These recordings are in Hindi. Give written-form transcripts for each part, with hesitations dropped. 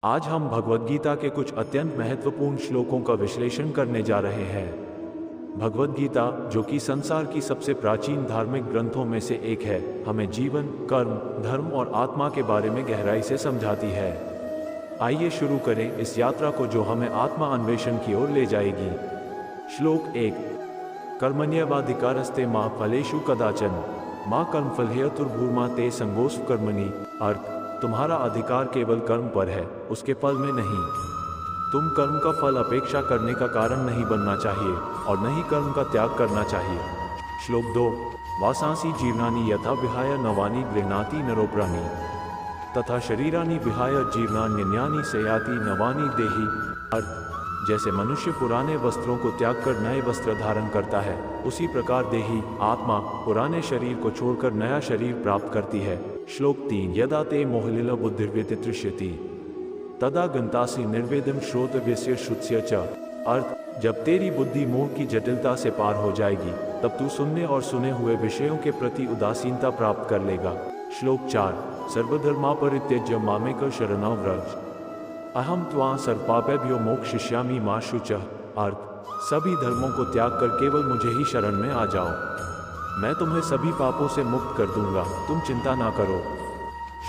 आज हम भगवद गीता के कुछ अत्यंत महत्वपूर्ण श्लोकों का विश्लेषण करने जा रहे हैं। भगवद गीता, जो कि संसार की सबसे प्राचीन धार्मिक ग्रंथों में से एक है, हमें जीवन, कर्म, धर्म और आत्मा के बारे में गहराई से समझाती है। आइए शुरू करें इस यात्रा को जो हमें आत्मा अन्वेषण की ओर ले जाएगी। श्लोक 1। कर्मण्येवाधिकारस्ते मा फलेषु कदाचन मा कर्मफलहेतुर्भूर्मा ते संगोऽस्व कर्मणि। अर्थ, तुम्हारा अधिकार केवल कर्म पर है, उसके फल में नहीं। तुम कर्म का फल अपेक्षा करने का कारण नहीं बनना चाहिए और न ही कर्म का त्याग करना चाहिए। श्लोक 2। वासांसि जीर्णानि यथा विहाय नवानि गृह्णाति नरोप्राणि तथा शरीरानि विहाय जीर्णान्यन्यानि सयाति नवानि देहि। अर्थ, जैसे मनुष्य पुराने वस्त्रों को त्याग कर नए वस्त्र धारण करता है, उसी प्रकार देही आत्मा पुराने शरीर को छोड़कर नया शरीर प्राप्त करती है। श्लोक 3। यदा ते मोहलिल बुद्धिर्व्यतितृष्यति तदा गंतासि निर्वेदम श्रोतव्यस्य श्रुत्स्य च। अर्थ, जब तेरी बुद्धि मोह की जटिलता से पार हो जाएगी, तब तू सुनने और सुने हुए विषयों के प्रति उदासीनता प्राप्त कर लेगा। श्लोक 4। सर्वधर्मा परित्यज्य मामेक शरणं व्रज अहम त्वा सर्वपापेभ्यो मोक्षयिष्यामि मा शुचः। अर्थ, सभी धर्मों को त्याग कर केवल मुझे ही शरण में आ जाओ, मैं तुम्हें सभी पापों से मुक्त कर दूंगा, तुम चिंता ना करो।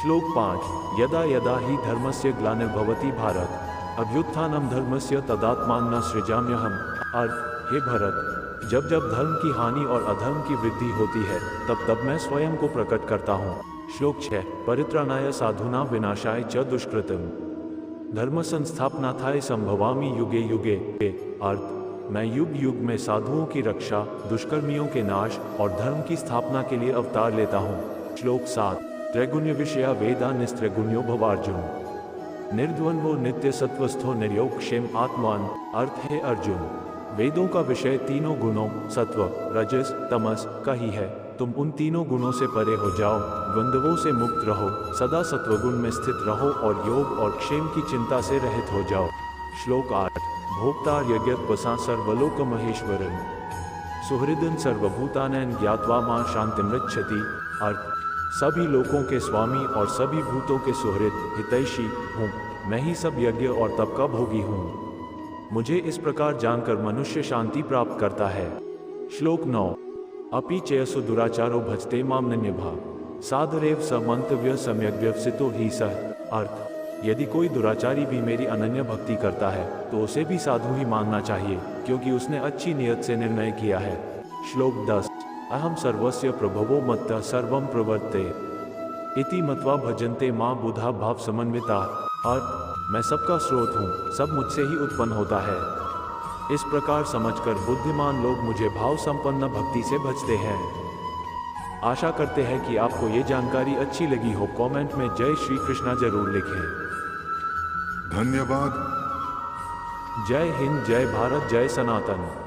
श्लोक 5। यदा यदा ही धर्मस्य ग्लानिर्भवति भारत अभ्युत्थानं धर्मस्य तदात्मानं सृजाम्यहम्। अर्थ, हे भरत, जब जब धर्म की हानि और अधर्म की वृद्धि होती है, तब तब मैं स्वयं को प्रकट करता हूँ। श्लोक 6। परित्राणाय साधूनां विनाशाय च दुष्कृतम् धर्म संस्थापनार्थाय संभवामि युगे युगे। अर्थ, मैं युग युग में साधुओं की रक्षा, दुष्कर्मियों के नाश और धर्म की स्थापना के लिए अवतार लेता हूँ। श्लोक 7। त्रैगुण्य विषया वेदा निस्त्रैगुण्यो भवार्जुन निर्द्वंद्वो नित्य सत्वस्थो निर्योग क्षेम आत्मान। अर्थ, है अर्जुन, वेदों का विषय तीनों गुणों सत्व, रजस, तमस का ही है। तुम उन तीनों गुणों से परे हो जाओ, द्वंद्वों से मुक्त रहो, सदा सत्वगुण में स्थित रहो और योग और क्षेम की चिंता से रहित हो जाओ। श्लोक 8। भोक्तार यज्ञत्वसा सर्वलोक महेश्वरन सुहृदन सर्वभूतानैन ज्ञात्वा मां शांतिमृच्छति। अर्थ, सभी लोकों के स्वामी और सभी भूतों के सुहृद हितैषी हूँ, मैं ही सब यज्ञ और तप का भोगी हूँ। मुझे इस प्रकार जानकर मनुष्य शांति प्राप्त करता है। श्लोक 9। अपि चेयसु दुराचारो भजते मामनन्यभा साधरेव स मंतव्य सम्यक व्यवसितो ही सह। अर्थ, यदि कोई दुराचारी भी मेरी अनन्य भक्ति करता है, तो उसे भी साधु ही मानना चाहिए, क्योंकि उसने अच्छी नियत से निर्णय किया है। श्लोक 10। अहम सर्वस्य प्रभवो मत्तः सर्वं प्रवर्ते इति मत्वा भजन्ते मां बुधा भाव समन्विता। अर्थ, मैं सबका स्रोत हूँ, सब मुझसे ही उत्पन्न होता है। इस प्रकार समझकर बुद्धिमान लोग मुझे भाव संपन्न भक्ति से भजते हैं। आशा करते हैं कि आपको ये जानकारी अच्छी लगी हो। कमेंट में जय श्री कृष्णा जरूर लिखें। धन्यवाद। जय हिंद, जय भारत, जय सनातन।